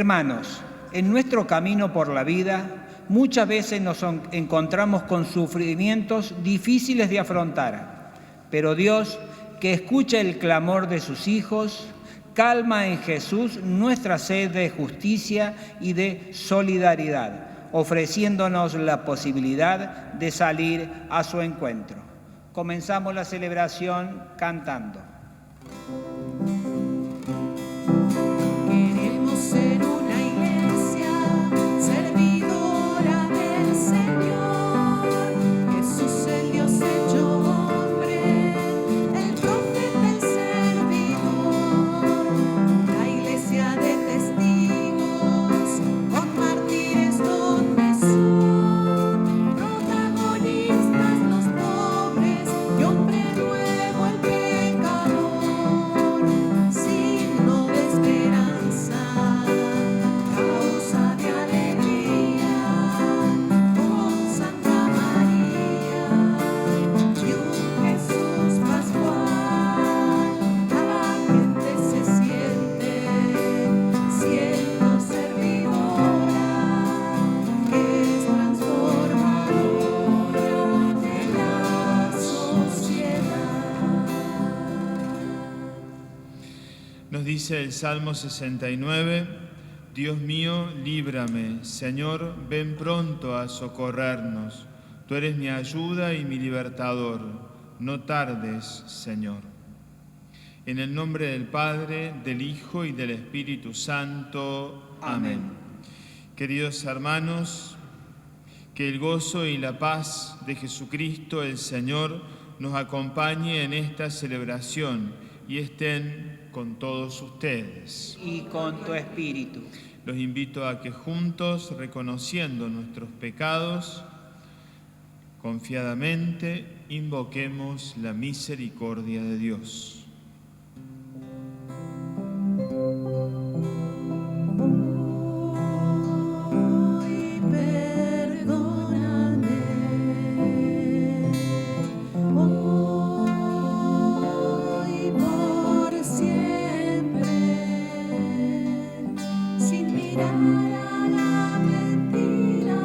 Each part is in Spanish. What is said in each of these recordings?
Hermanos, en nuestro camino por la vida, muchas veces nos encontramos con sufrimientos difíciles de afrontar, pero Dios, que escucha el clamor de sus hijos, calma en Jesús nuestra sed de justicia y de solidaridad, ofreciéndonos la posibilidad de salir a su encuentro. Comenzamos la celebración cantando. Queremos ser una iglesia servidora del Señor. Jesús el Dios hecho hombre, el profeta, el servidor. La iglesia de testigos con mártires donde son protagonistas los pobres y hombre nuevo el pecador. Signo de esperanza, causa de alegría, con Santa María y un Jesús pascual. La gente se siente siendo servidora, que es transformadora de la sociedad. Nos dice el Salmo 69, Dios mío, líbrame, Señor, ven pronto a socorrernos. Tú eres mi ayuda y mi libertador. No tardes, Señor. En el nombre del Padre, del Hijo y del Espíritu Santo. Amén. Queridos hermanos, que el gozo y la paz de Jesucristo el Señor nos acompañe en esta celebración y estén con todos ustedes. Y con tu espíritu. Los invito a que juntos, reconociendo nuestros pecados, confiadamente invoquemos la misericordia de Dios. Hoy perdóname, hoy por siempre, sin mirar a la mentira,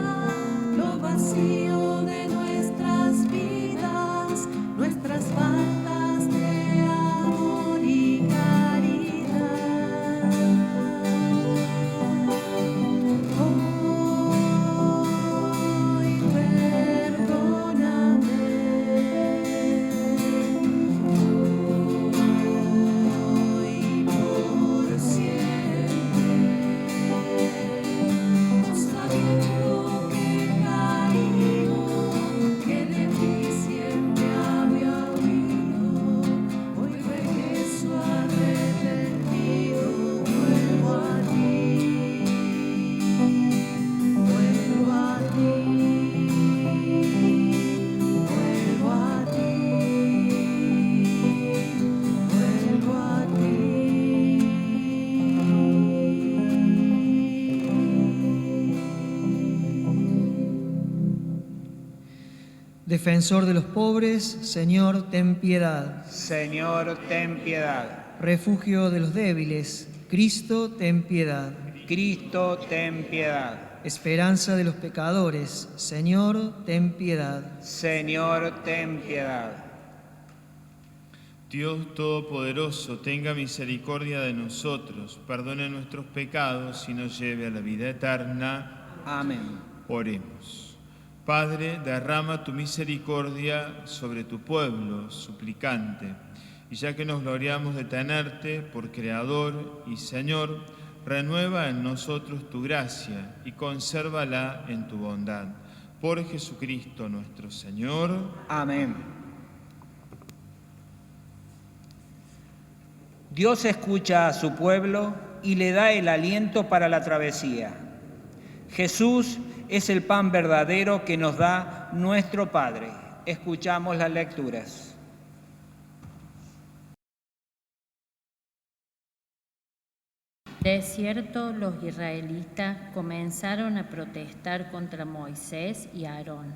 lo vacío de nuestras vidas, nuestras faltas de amor y caridad. Hoy perdóname, hoy por siempre, sabiendo que he caído, que de ti siempre había huido, hoy regreso arrepentido, vuelvo a ti, vuelvo a ti, vuelvo a ti, vuelvo a ti. Defensor de los pobres, Señor, ten piedad. Señor, ten piedad. Refugio de los débiles, Cristo, ten piedad. Cristo, ten piedad. Esperanza de los pecadores, Señor, ten piedad. Señor, ten piedad. Dios Todopoderoso, tenga misericordia de nosotros, perdone nuestros pecados y nos lleve a la vida eterna. Amén. Oremos. Padre, derrama tu misericordia sobre tu pueblo suplicante, y ya que nos gloriamos de tenerte por Creador y Señor, renueva en nosotros tu gracia y consérvala en tu bondad. Por Jesucristo nuestro Señor. Amén. Dios escucha a su pueblo y le da el aliento para la travesía. Jesús es el pan verdadero que nos da nuestro Padre. Escuchamos las lecturas. De cierto, los israelitas comenzaron a protestar contra Moisés y Aarón.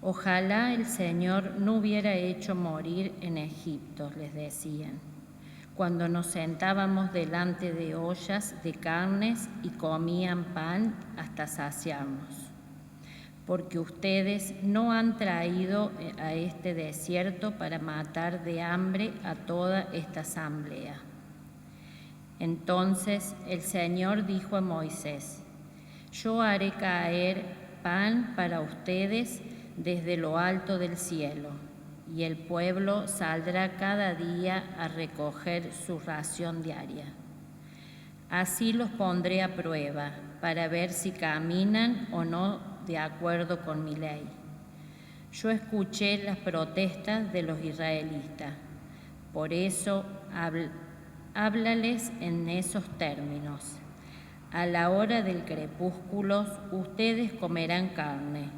Ojalá el Señor no hubiera hecho morir en Egipto, les decían. cuando nos sentábamos delante de ollas de carnes y comían pan hasta saciarnos. Porque ustedes no han traído a este desierto para matar de hambre a toda esta asamblea. Entonces el Señor dijo a Moisés: Yo haré caer pan para ustedes desde lo alto del cielo, y el pueblo saldrá cada día a recoger su ración diaria. Así los pondré a prueba para ver si caminan o no de acuerdo con mi ley. Yo escuché las protestas de los israelitas, por eso háblales en esos términos. A la hora del crepúsculo ustedes comerán carne,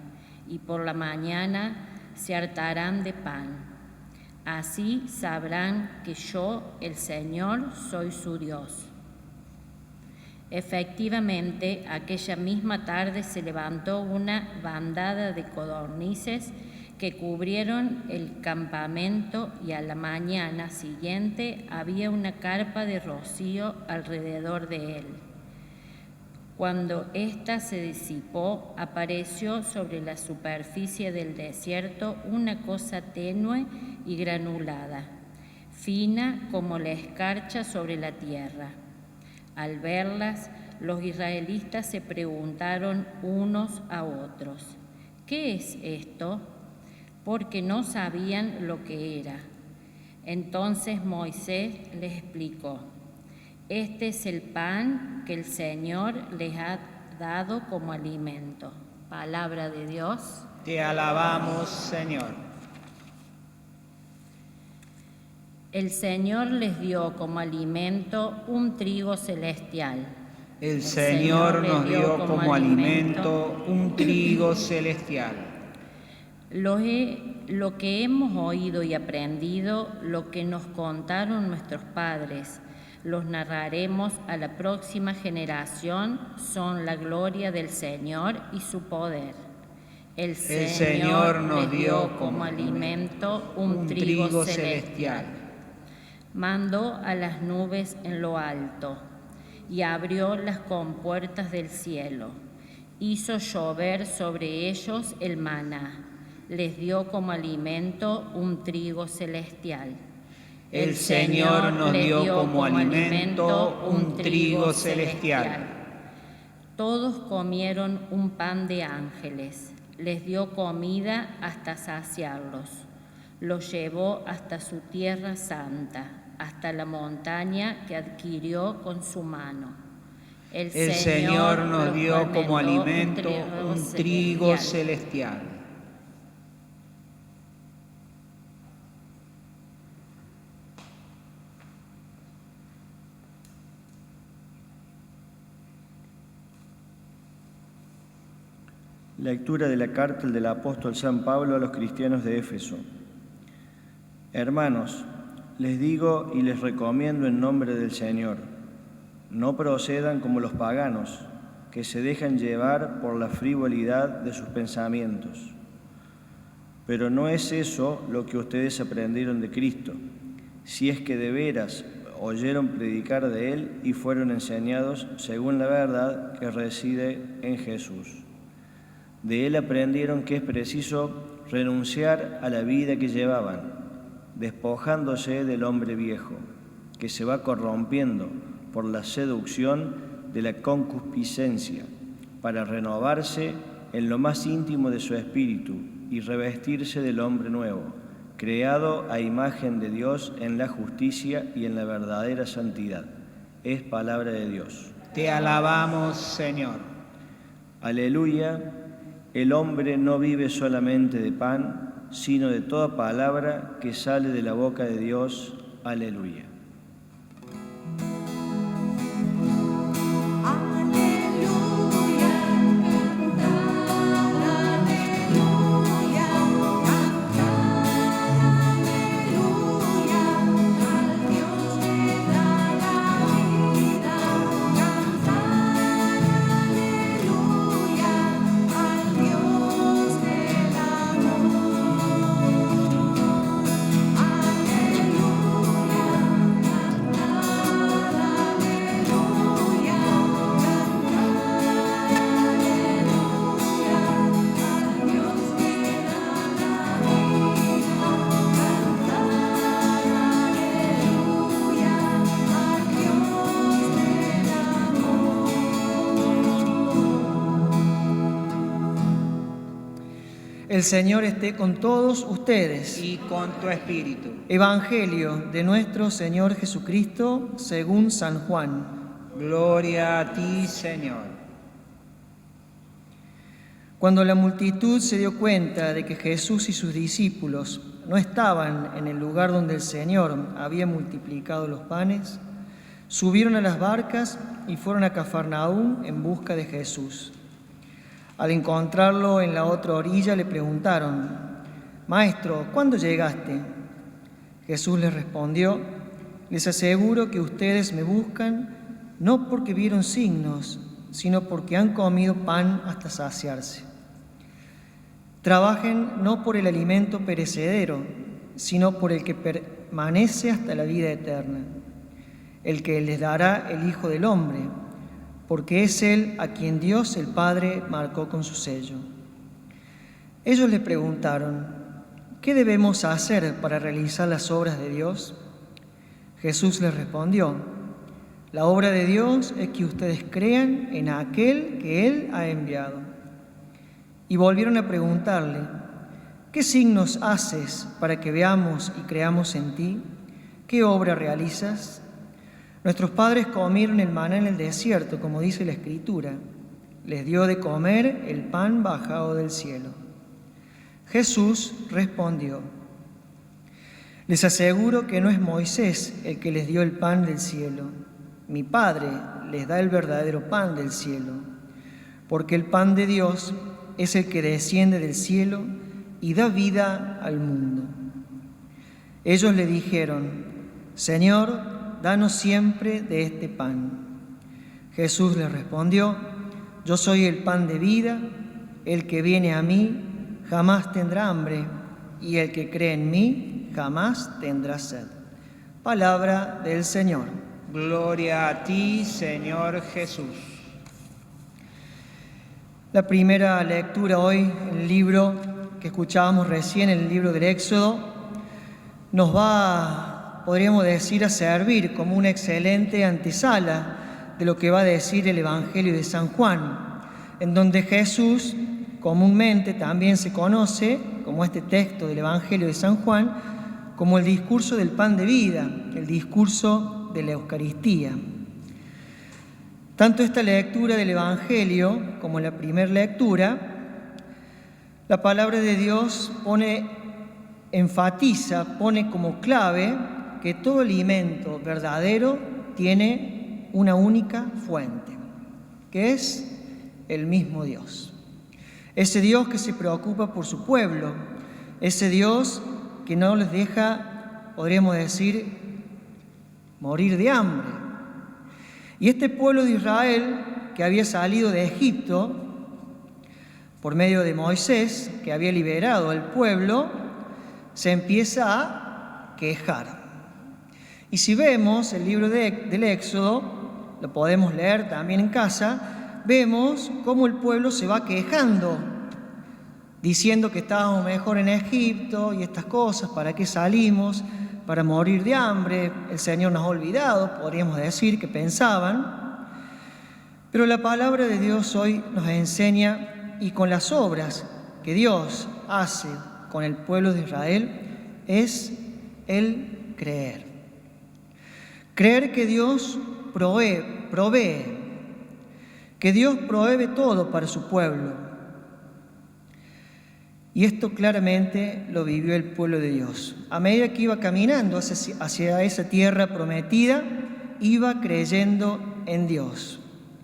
y por la mañana se hartarán de pan. Así sabrán que yo, el Señor, soy su Dios. Efectivamente, aquella misma tarde se levantó una bandada de codornices que cubrieron el campamento, y a la mañana siguiente había una carpa de rocío alrededor de él. Cuando ésta se disipó, apareció sobre la superficie del desierto una cosa tenue y granulada, fina como la escarcha sobre la tierra. Al verlas, los israelitas se preguntaron unos a otros: ¿qué es esto? Porque no sabían lo que era. Entonces Moisés les explicó: Este es el pan que el Señor les ha dado como alimento. Palabra de Dios. Te alabamos, Señor. El Señor les dio como alimento un trigo celestial. El Señor nos dio como alimento un trigo celestial. Lo que hemos oído y aprendido, lo que nos contaron nuestros padres, los narraremos a la próxima generación, son la gloria del Señor y su poder. El Señor nos dio como alimento un trigo celestial. Mandó a las nubes en lo alto y abrió las compuertas del cielo. Hizo llover sobre ellos el maná. Les dio como alimento un trigo celestial. El Señor nos dio como alimento un trigo celestial. Todos comieron un pan de ángeles. Les dio comida hasta saciarlos. Los llevó hasta su tierra santa, hasta la montaña que adquirió con su mano. El Señor nos dio como alimento un trigo celestial. Lectura de la carta del apóstol San Pablo a los cristianos de Éfeso. Hermanos, les digo y les recomiendo en nombre del Señor: no procedan como los paganos, que se dejan llevar por la frivolidad de sus pensamientos. Pero no es eso lo que ustedes aprendieron de Cristo, si es que de veras oyeron predicar de Él y fueron enseñados según la verdad que reside en Jesús. De Él aprendieron que es preciso renunciar a la vida que llevaban, despojándose del hombre viejo, que se va corrompiendo por la seducción de la concupiscencia, para renovarse en lo más íntimo de su espíritu y revestirse del hombre nuevo, creado a imagen de Dios en la justicia y en la verdadera santidad. Es palabra de Dios. Te alabamos, Señor. Aleluya. El hombre no vive solamente de pan, sino de toda palabra que sale de la boca de Dios. Aleluya. El Señor esté con todos ustedes. y con tu espíritu. Evangelio de nuestro Señor Jesucristo según San Juan. Gloria a ti, Señor. Cuando la multitud se dio cuenta de que Jesús y sus discípulos no estaban en el lugar donde el Señor había multiplicado los panes, subieron a las barcas y fueron a Cafarnaúm en busca de Jesús. Al encontrarlo en la otra orilla le preguntaron: «Maestro, ¿cuándo llegaste?». Jesús les respondió: «Les aseguro que ustedes me buscan no porque vieron signos, sino porque han comido pan hasta saciarse. Trabajen no por el alimento perecedero, sino por el que permanece hasta la vida eterna, el que les dará el Hijo del Hombre, porque es Él a quien Dios el Padre marcó con su sello». Ellos le preguntaron: «¿Qué debemos hacer para realizar las obras de Dios?». Jesús les respondió: «La obra de Dios es que ustedes crean en aquel que Él ha enviado». Y volvieron a preguntarle: «¿Qué signos haces para que veamos y creamos en ti? ¿Qué obra realizas? Nuestros padres comieron el maná en el desierto, como dice la Escritura. Les dio de comer el pan bajado del cielo». Jesús respondió: «Les aseguro que no es Moisés el que les dio el pan del cielo. Mi Padre les da el verdadero pan del cielo, porque el pan de Dios es el que desciende del cielo y da vida al mundo». Ellos le dijeron: «Señor, danos siempre de este pan». Jesús les respondió: «Yo soy el pan de vida, el que viene a mí jamás tendrá hambre, y el que cree en mí jamás tendrá sed». Palabra del Señor. Gloria a ti, Señor Jesús. La primera lectura hoy, en el libro que escuchábamos recién, el libro del Éxodo, nos va, podríamos decir, a servir como una excelente antesala de lo que va a decir el Evangelio de San Juan, en donde Jesús comúnmente también se conoce, como este texto del Evangelio de San Juan, como el discurso del pan de vida, el discurso de la Eucaristía. Tanto esta lectura del Evangelio como la primera lectura, la palabra de Dios enfatiza, pone como clave que todo alimento verdadero tiene una única fuente, que es el mismo Dios. Ese Dios que se preocupa por su pueblo, ese Dios que no les deja, podríamos decir, morir de hambre. Y este pueblo de Israel, que había salido de Egipto por medio de Moisés, que había liberado al pueblo, se empieza a quejar. Y si vemos el libro del Éxodo, lo podemos leer también en casa, vemos cómo el pueblo se va quejando, diciendo que estábamos mejor en Egipto y estas cosas, ¿para qué salimos? Para morir de hambre, el Señor nos ha olvidado, podríamos decir que pensaban. Pero la palabra de Dios hoy nos enseña, y con las obras que Dios hace con el pueblo de Israel, es el creer. Creer que Dios provee, que Dios provee todo para su pueblo. Y esto claramente lo vivió el pueblo de Dios. A medida que iba caminando hacia esa tierra prometida, iba creyendo en Dios.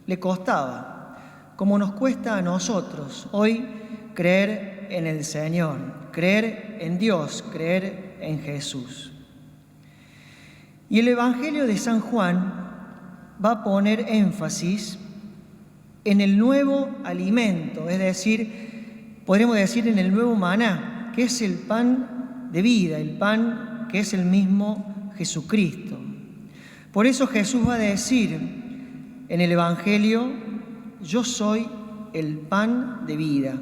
Le costaba, como nos cuesta a nosotros hoy creer en el Señor, creer en Dios, creer en Jesús. Y el Evangelio de San Juan va a poner énfasis en el nuevo alimento, es decir, podríamos decir en el nuevo maná, que es el pan de vida, el pan que es el mismo Jesucristo. Por eso Jesús va a decir en el Evangelio: yo soy el pan de vida.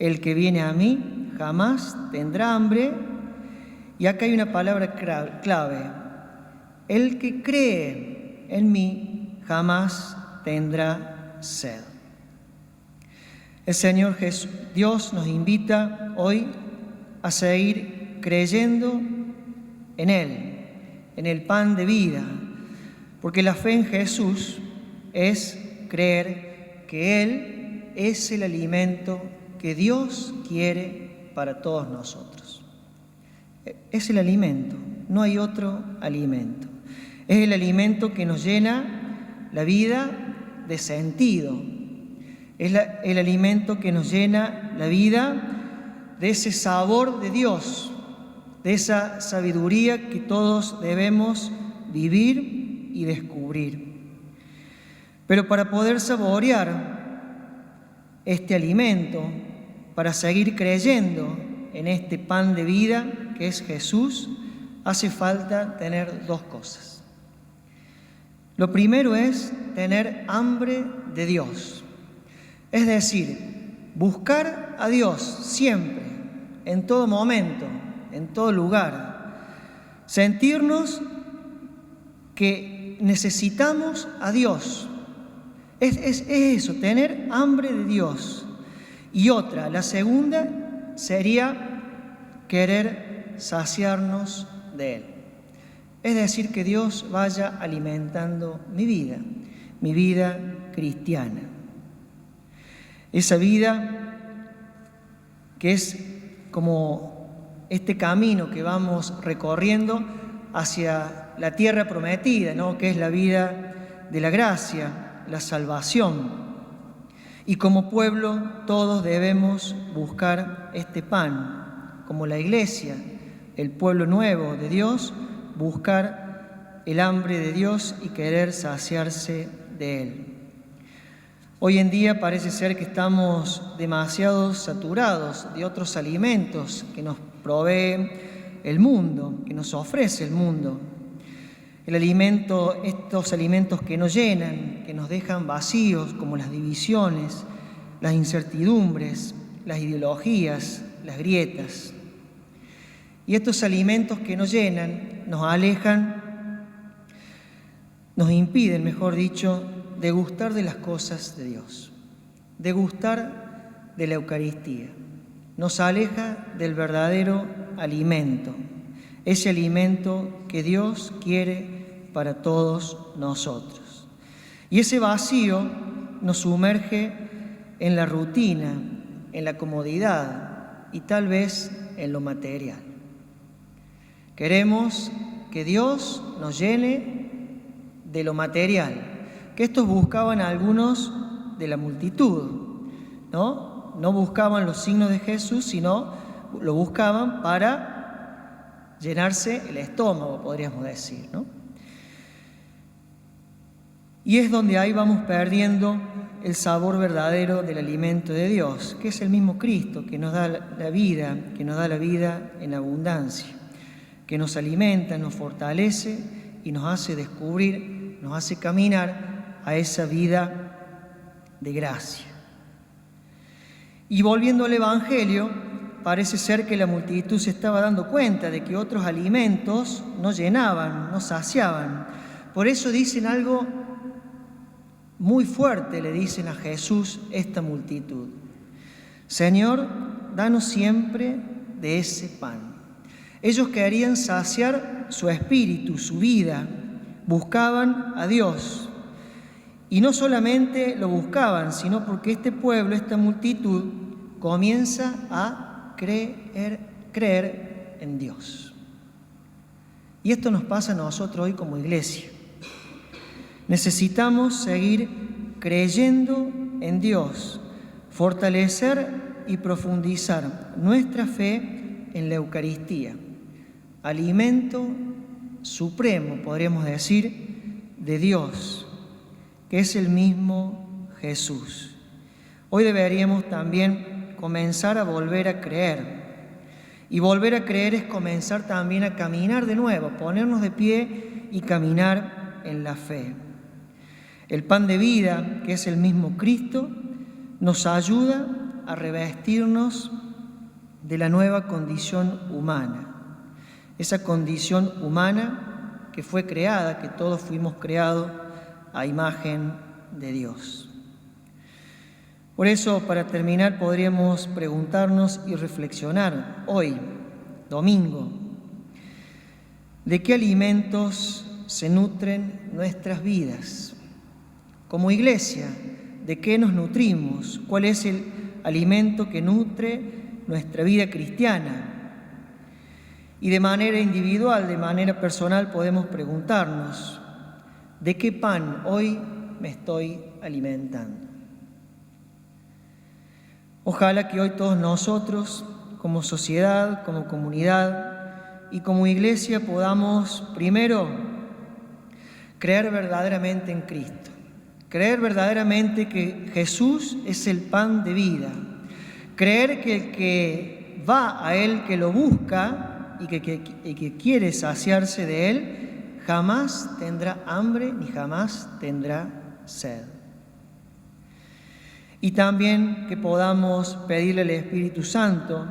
El que viene a mí jamás tendrá hambre. Y acá hay una palabra clave: el que cree en mí jamás tendrá sed. El Señor Jesús, Dios nos invita hoy a seguir creyendo en Él, en el pan de vida, porque la fe en Jesús es creer que Él es el alimento que Dios quiere para todos nosotros. Es el alimento, no hay otro alimento. Es el alimento que nos llena la vida de sentido. Es el alimento que nos llena la vida de ese sabor de Dios, de esa sabiduría que todos debemos vivir y descubrir. Pero para poder saborear este alimento, para seguir creyendo en este pan de vida que es Jesús, hace falta tener dos cosas. Lo primero es tener hambre de Dios, es decir, buscar a Dios siempre, en todo momento, en todo lugar, sentirnos que necesitamos a Dios. Es eso, tener hambre de Dios. Y otra, la segunda, sería querer saciarnos de Él. Es decir, que Dios vaya alimentando mi vida cristiana. Esa vida que es como este camino que vamos recorriendo hacia la tierra prometida, ¿no? Que es la vida de la gracia, la salvación. Y como pueblo todos debemos buscar este pan, como la iglesia, el pueblo nuevo de Dios, buscar el hambre de Dios y querer saciarse de Él. Hoy en día parece ser que estamos demasiado saturados de otros alimentos que nos provee el mundo, que nos ofrece el mundo. Estos alimentos que nos llenan, que nos dejan vacíos, como las divisiones, las incertidumbres, las ideologías, las grietas. Y estos alimentos que nos llenan, nos alejan, nos impiden, mejor dicho, degustar de las cosas de Dios, degustar de la Eucaristía. Nos aleja del verdadero alimento, ese alimento que Dios quiere para todos nosotros. Y ese vacío nos sumerge en la rutina, en la comodidad y tal vez en lo material. Queremos que Dios nos llene de lo material, que estos buscaban algunos de la multitud, ¿no? No buscaban los signos de Jesús, sino lo buscaban para llenarse el estómago, podríamos decir, ¿no? Y es donde ahí vamos perdiendo el sabor verdadero del alimento de Dios, que es el mismo Cristo, que nos da la vida, que nos da la vida en abundancia, que nos alimenta, nos fortalece y nos hace descubrir, nos hace caminar a esa vida de gracia. Y volviendo al Evangelio, parece ser que la multitud se estaba dando cuenta de que otros alimentos no llenaban, no saciaban. Por eso dicen algo muy fuerte, le dicen a Jesús esta multitud: Señor, danos siempre de ese pan. Ellos querían saciar su espíritu, su vida, buscaban a Dios. Y no solamente lo buscaban, sino porque este pueblo, esta multitud, comienza a creer en Dios. Y esto nos pasa a nosotros hoy como iglesia. Necesitamos seguir creyendo en Dios, fortalecer y profundizar nuestra fe en la Eucaristía, alimento supremo, podríamos decir, de Dios, que es el mismo Jesús. Hoy deberíamos también comenzar a volver a creer. Y volver a creer es comenzar también a caminar de nuevo, ponernos de pie y caminar en la fe. El pan de vida, que es el mismo Cristo, nos ayuda a revestirnos de la nueva condición humana. Esa condición humana que fue creada, que todos fuimos creados a imagen de Dios. Por eso, para terminar, podríamos preguntarnos y reflexionar hoy, domingo, ¿de qué alimentos se nutren nuestras vidas? Como iglesia, ¿de qué nos nutrimos? ¿Cuál es el alimento que nutre nuestra vida cristiana? Y de manera individual, de manera personal, podemos preguntarnos, ¿de qué pan hoy me estoy alimentando? Ojalá que hoy todos nosotros, como sociedad, como comunidad y como iglesia, podamos primero creer verdaderamente en Cristo, creer verdaderamente que Jesús es el pan de vida, creer que el que va a Él, que lo busca y que quiere saciarse de Él, jamás tendrá hambre ni jamás tendrá sed. Y también que podamos pedirle al Espíritu Santo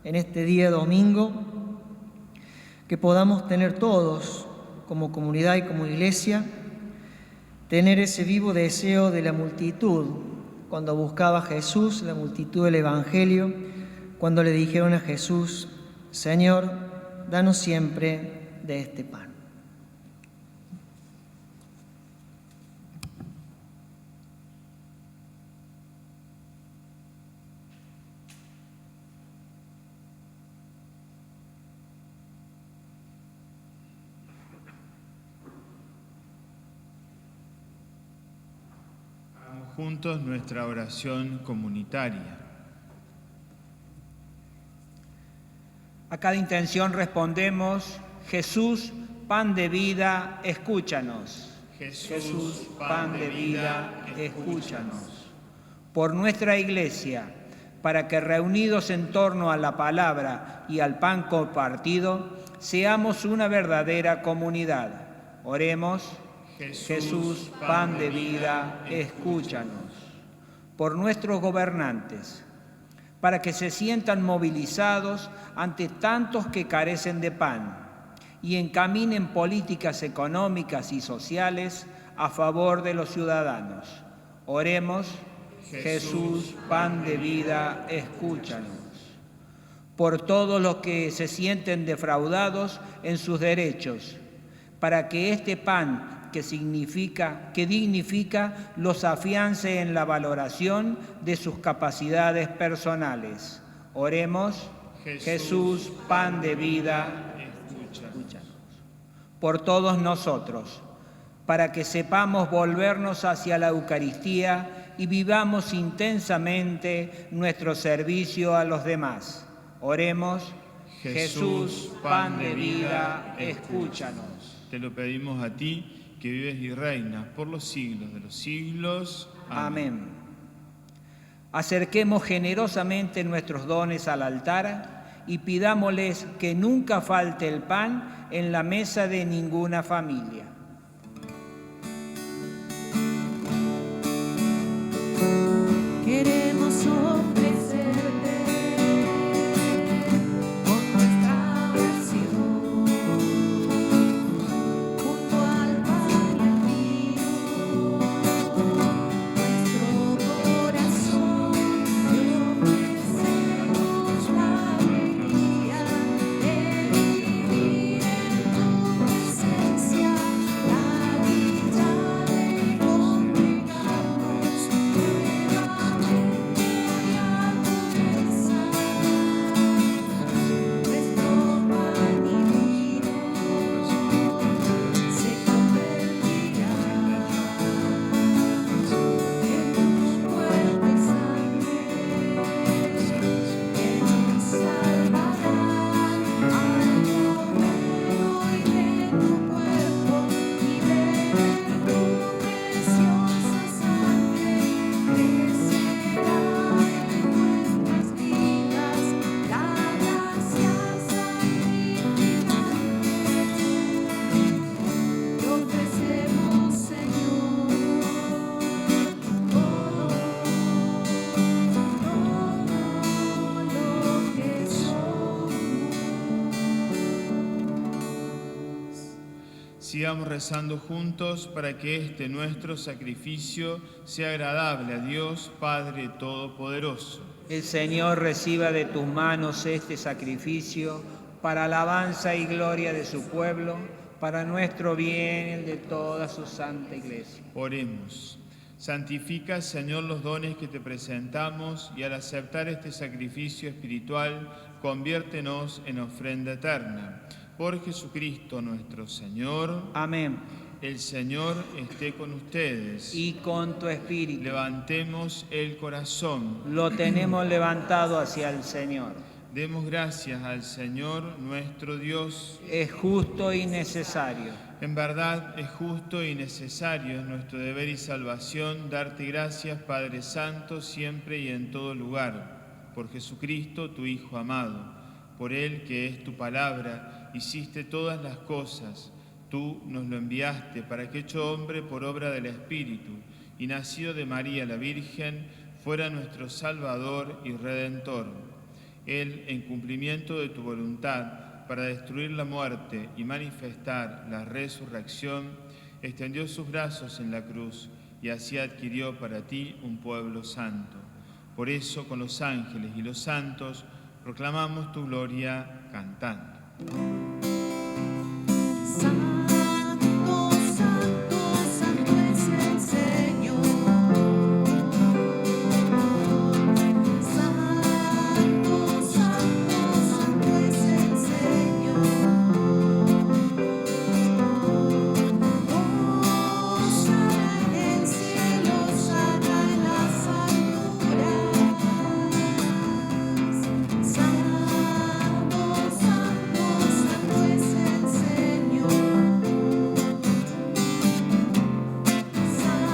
en este día domingo, que podamos tener todos, como comunidad y como iglesia, tener ese vivo deseo de la multitud, cuando buscaba a Jesús, la multitud del Evangelio, cuando le dijeron a Jesús, Señor, danos siempre de este pan. Juntos nuestra oración comunitaria. A cada intención respondemos, Jesús, pan de vida, escúchanos. Jesús, pan de vida, escúchanos. Por nuestra Iglesia, para que reunidos en torno a la palabra y al pan compartido, seamos una verdadera comunidad. Oremos. Jesús, pan de vida, escúchanos. Por nuestros gobernantes, para que se sientan movilizados ante tantos que carecen de pan y encaminen políticas económicas y sociales a favor de los ciudadanos. Oremos. Jesús, pan de vida, escúchanos. Por todos los que se sienten defraudados en sus derechos, para que este pan que dignifica, los afiance en la valoración de sus capacidades personales. Oremos. Jesús, pan de vida, escúchanos. Por todos nosotros, para que sepamos volvernos hacia la Eucaristía y vivamos intensamente nuestro servicio a los demás. Oremos. Jesús, pan de vida, escúchanos. Te lo pedimos a ti, que vives y reinas por los siglos de los siglos. Amén. Acerquemos generosamente nuestros dones al altar y pidámosles que nunca falte el pan en la mesa de ninguna familia. Queremos ofrecerte con nuestra oración, junto al pan y al vino, nuestro corazón te ofrecemos la alegría de vivir en tu presencia, la dicha de congregarnos nuevamente. Sigamos rezando juntos para que este nuestro sacrificio sea agradable a Dios Padre Todopoderoso. El Señor reciba de tus manos este sacrificio para alabanza y gloria de su pueblo, para nuestro bien y el de toda su santa Iglesia. Oremos. Santifica, Señor, los dones que te presentamos y al aceptar este sacrificio espiritual, conviértenos en ofrenda eterna. Por Jesucristo nuestro Señor. Amén. El Señor esté con ustedes. Y con tu espíritu. Levantemos el corazón. Lo tenemos levantado hacia el Señor. Demos gracias al Señor nuestro Dios. Es justo y necesario. En verdad es justo y necesario, es nuestro deber y salvación, darte gracias, Padre Santo, siempre y en todo lugar, por Jesucristo, tu Hijo amado. Por Él, que es tu palabra, hiciste todas las cosas. Tú nos lo enviaste para que, hecho hombre por obra del Espíritu y nacido de María la Virgen, fuera nuestro Salvador y Redentor. Él, en cumplimiento de tu voluntad, para destruir la muerte y manifestar la resurrección, extendió sus brazos en la cruz y así adquirió para ti un pueblo santo. Por eso, con los ángeles y los santos, proclamamos tu gloria cantando. Santo, santo, santo es el Señor. Santo, santo, santo es el Señor. Hosana en el cielo, hosana en las alturas. Santo, santo, santo es el Señor. Santo,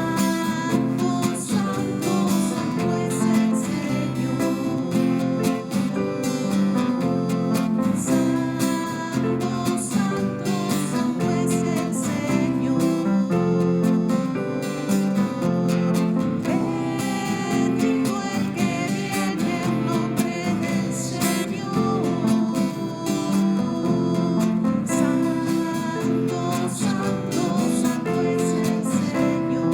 santo, santo es el Señor. Santo, santo, santo es el Señor. Bendito el que viene en nombre del Señor. Santo, santo, santo es el Señor.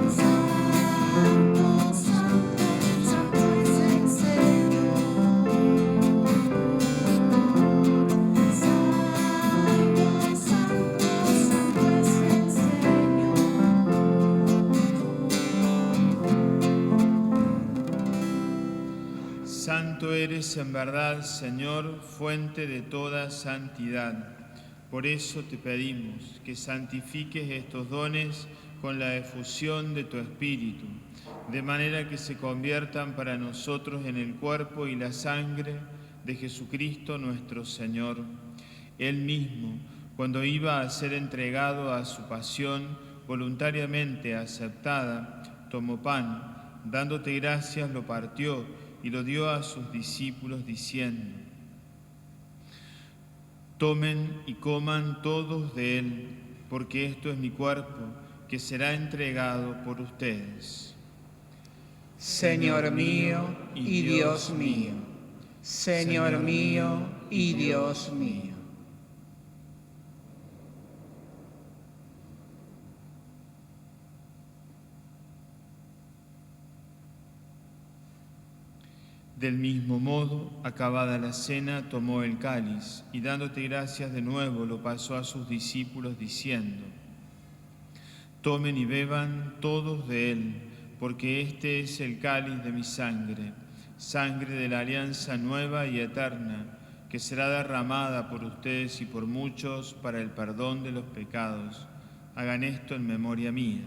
Santo, santo, santo es el Señor. Santo, santo, santo es el Señor. Santo eres en verdad, Señor, fuente de toda santidad. Por eso te pedimos que santifiques estos dones con la efusión de tu Espíritu, de manera que se conviertan para nosotros en el cuerpo y la sangre de Jesucristo nuestro Señor. Él mismo, cuando iba a ser entregado a su pasión voluntariamente aceptada, tomó pan, dándote gracias, lo partió y lo dio a sus discípulos diciendo: tomen y coman todos de él, porque esto es mi cuerpo, que será entregado por ustedes. Señor mío y Dios mío. Señor mío y Dios mío. Del mismo modo, acabada la cena, tomó el cáliz y dándote gracias de nuevo lo pasó a sus discípulos diciendo: tomen y beban todos de él, porque este es el cáliz de mi sangre, sangre de la alianza nueva y eterna, que será derramada por ustedes y por muchos para el perdón de los pecados. Hagan esto en memoria mía.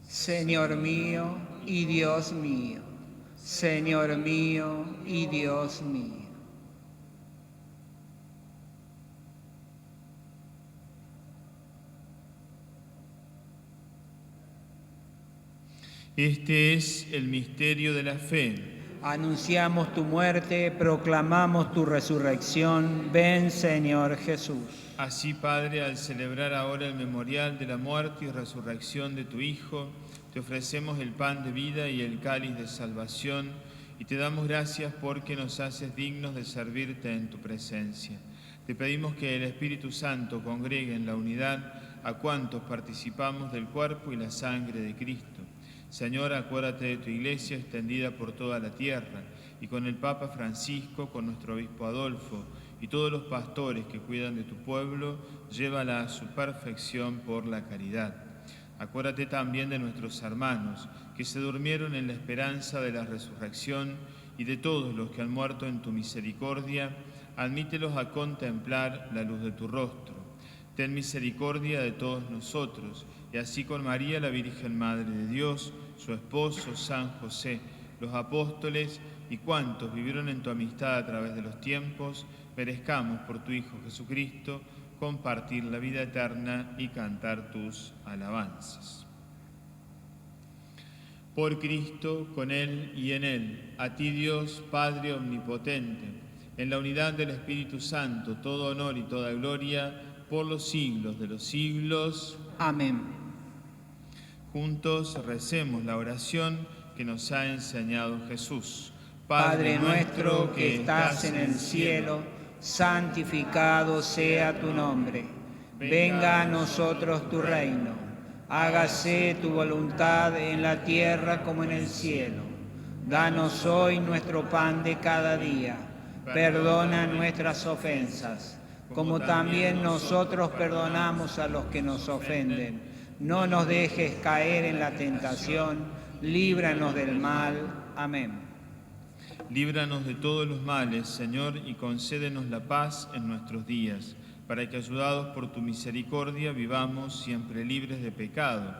Señor mío y Dios mío. Señor mío y Dios mío. Este es el misterio de la fe. Anunciamos tu muerte, proclamamos tu resurrección. Ven, Señor Jesús. Así, Padre, al celebrar ahora el memorial de la muerte y resurrección de tu Hijo, te ofrecemos el pan de vida y el cáliz de salvación, y te damos gracias porque nos haces dignos de servirte en tu presencia. Te pedimos que el Espíritu Santo congregue en la unidad a cuantos participamos del cuerpo y la sangre de Cristo. Señor, acuérdate de tu iglesia extendida por toda la tierra, y con el Papa Francisco, con nuestro obispo Adolfo, y todos los pastores que cuidan de tu pueblo, llévala a su perfección por la caridad. Acuérdate también de nuestros hermanos, que se durmieron en la esperanza de la resurrección, y de todos los que han muerto en tu misericordia, admítelos a contemplar la luz de tu rostro. Ten misericordia de todos nosotros, y así con María, la Virgen Madre de Dios, su esposo San José, los apóstoles y cuantos vivieron en tu amistad a través de los tiempos, merezcamos por tu Hijo Jesucristo compartir la vida eterna y cantar tus alabanzas. Por Cristo, con Él y en Él, a ti Dios, Padre omnipotente, en la unidad del Espíritu Santo, todo honor y toda gloria, por los siglos de los siglos. Amén. Juntos recemos la oración que nos ha enseñado Jesús. Padre nuestro que estás en el cielo, santificado sea tu nombre. Venga a nosotros tu reino. Hágase tu voluntad en la tierra como en el cielo. Danos hoy nuestro pan de cada día. Perdona nuestras ofensas, como también nosotros perdonamos a los que nos ofenden. No nos dejes caer en la tentación, líbranos del mal. Amén. Líbranos de todos los males, Señor, y concédenos la paz en nuestros días, para que, ayudados por tu misericordia, vivamos siempre libres de pecado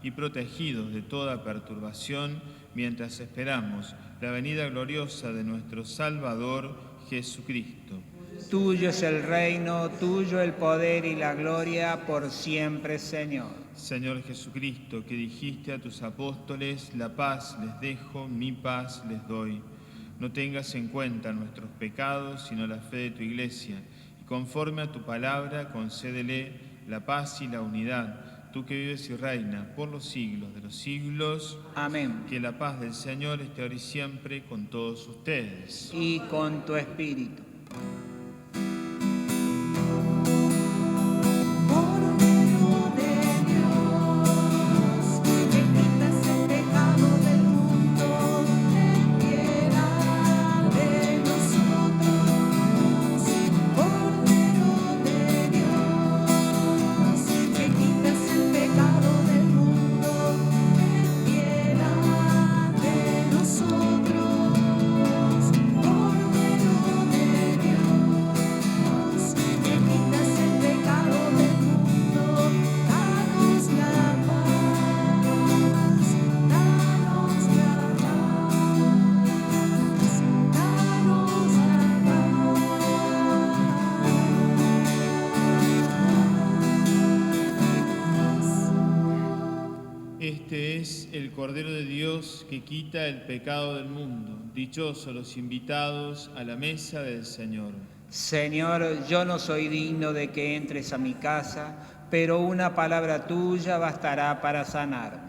y protegidos de toda perturbación, mientras esperamos la venida gloriosa de nuestro Salvador, Jesucristo. Tuyo es el reino, tuyo el poder y la gloria por siempre, Señor. Señor Jesucristo, que dijiste a tus apóstoles, la paz les dejo, mi paz les doy. No tengas en cuenta nuestros pecados, sino la fe de tu Iglesia, y conforme a tu palabra, concédele la paz y la unidad, tú que vives y reinas por los siglos de los siglos. Amén. Que la paz del Señor esté ahora y siempre con todos ustedes. Y con tu espíritu. Cordero de Dios, que quitas el pecado del mundo, ten piedad de nosotros. Cordero de Dios, que quitas el pecado del mundo, ten piedad de nosotros. Cordero de Dios, que quitas el pecado del mundo, danos la paz, danos la paz. Este es el Cordero de Dios que quita el pecado del mundo. Dichosos los invitados a la mesa del Señor. Señor, yo no soy digno de que entres a mi casa, pero una palabra tuya bastará para sanarme.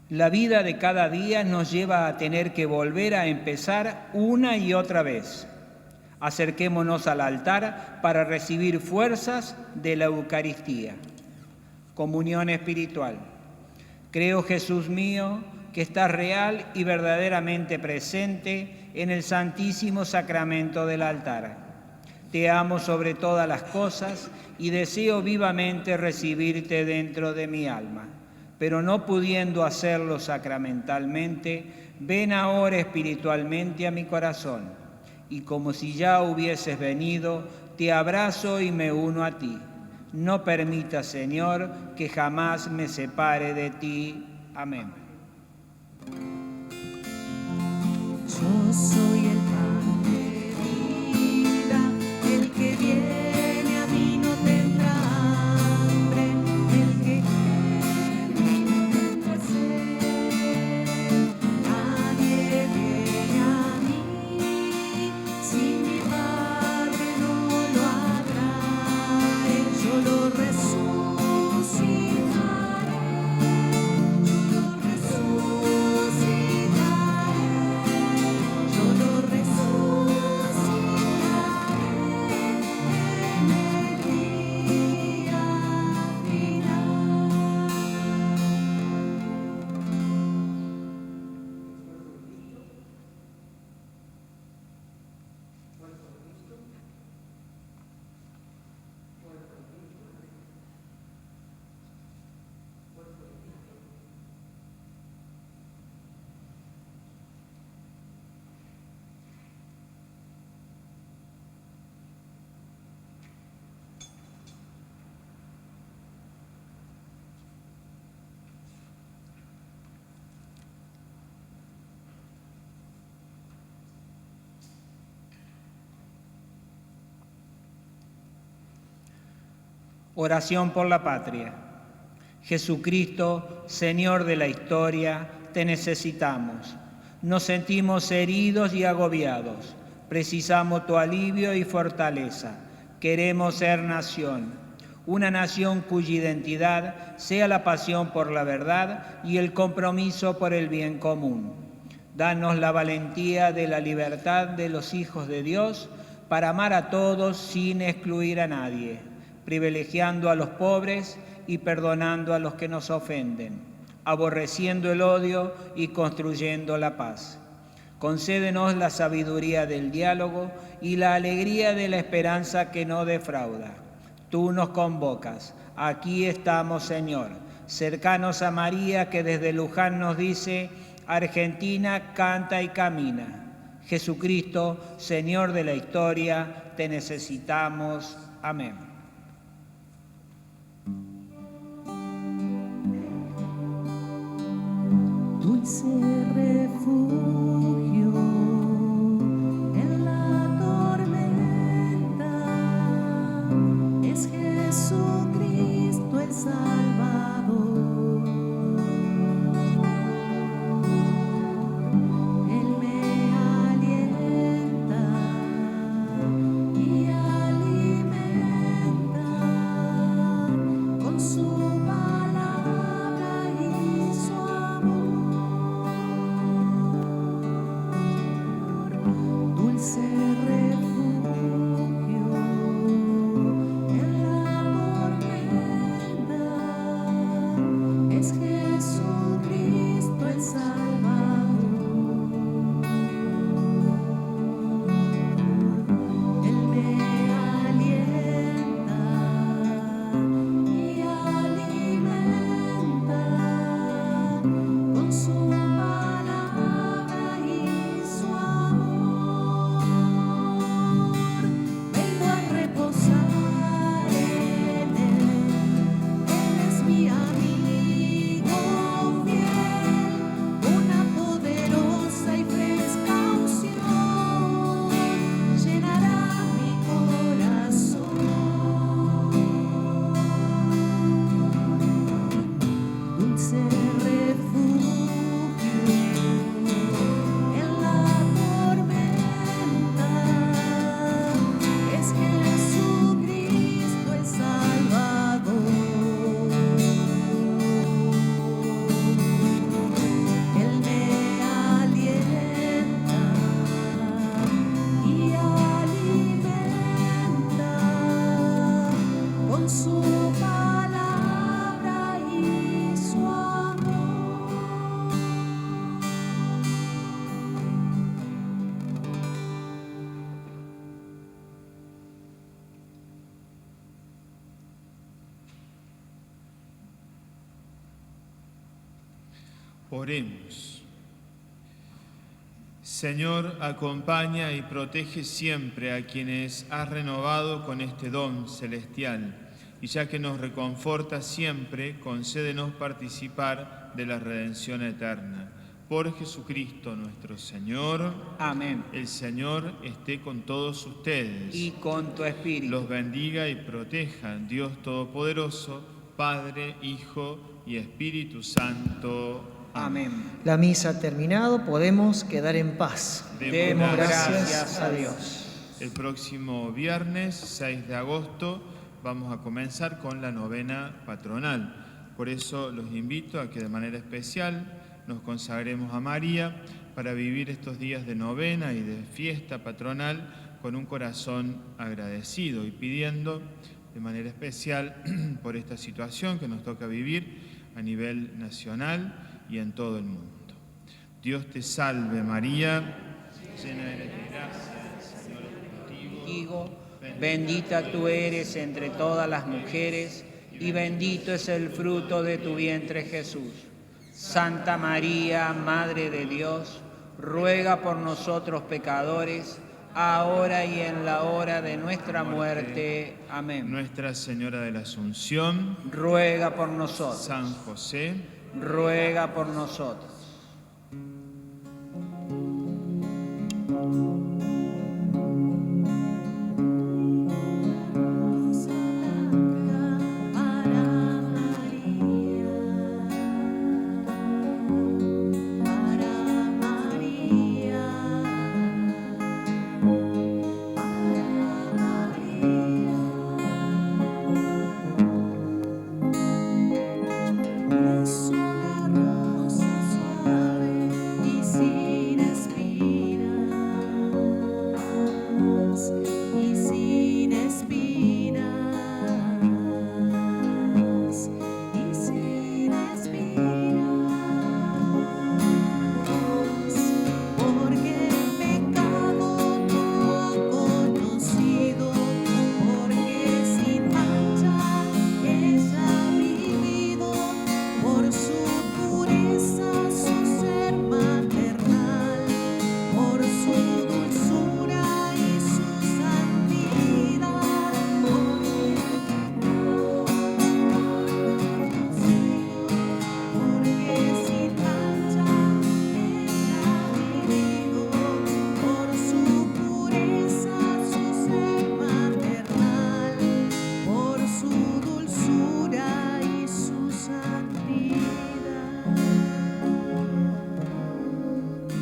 La vida de cada día nos lleva a tener que volver a empezar una y otra vez. Acerquémonos al altar para recibir fuerzas de la Eucaristía. Comunión espiritual. Creo, Jesús mío, que estás real y verdaderamente presente en el Santísimo Sacramento del altar. Te amo sobre todas las cosas y deseo vivamente recibirte dentro de mi alma. Pero no pudiendo hacerlo sacramentalmente, ven ahora espiritualmente a mi corazón. Y como si ya hubieses venido, te abrazo y me uno a ti. No permitas, Señor, que jamás me separe de ti. Amén. Yo soy el pan de vida, el que viene a mí no tendrá hambre, el que cree en mí no tendrá sed. Nadie viene a mí si mi Padre Oración por la patria. Jesucristo, Señor de la historia, te necesitamos. Nos sentimos heridos y agobiados. Precisamos tu alivio y fortaleza. Queremos ser nación, una nación cuya identidad sea la pasión por la verdad y el compromiso por el bien común. Danos la valentía de la libertad de los hijos de Dios para amar a todos sin excluir a nadie, privilegiando a los pobres y perdonando a los que nos ofenden, aborreciendo el odio y construyendo la paz. Concédenos la sabiduría del diálogo y la alegría de la esperanza que no defrauda. Tú nos convocas. Aquí estamos, Señor, cercanos a María que desde Luján nos dice: Argentina canta y camina. Jesucristo, Señor de la historia, te necesitamos. Amén. Dulce refugio en la tormenta, es Jesucristo el Salvador. Él me alienta y alimenta con su palabra y su amor. Dulce refugio en la tormenta, es Jesucristo el Salvador. Él me alienta y alimenta con su palabra y su amor. Vengo a reposar en Él es mi amigo fiel, una poderosa y fresca unción llenará mi corazón. Dulce refugio en la tormenta, es Jesucristo el Salvador. Él me alienta y alimenta con su palabra y su amor. Oremos. Señor, acompaña y protege siempre a quienes has renovado con este don celestial, y ya que nos reconforta siempre, concédenos participar de la redención eterna. Por Jesucristo nuestro Señor. Amén. El Señor esté con todos ustedes. Y con tu espíritu. Los bendiga y proteja Dios Todopoderoso, Padre, Hijo y Espíritu Santo. Amén. La misa ha terminado, podemos quedar en paz. Demos gracias gracias a Dios. El próximo viernes 6 de agosto vamos a comenzar con la novena patronal. Por eso los invito a que de manera especial nos consagremos a María para vivir estos días de novena y de fiesta patronal con un corazón agradecido y pidiendo de manera especial por esta situación que nos toca vivir a nivel nacional y en todo el mundo. Dios te salve María, llena eres de gracia, el Señor es contigo. Bendita tú eres entre todas las mujeres y bendito es el fruto de tu vientre Jesús. Santa María, Madre de Dios, ruega por nosotros pecadores, ahora y en la hora de nuestra muerte. Amén. Nuestra Señora de la Asunción, Ruega por nosotros. San José, Ruega por nosotros.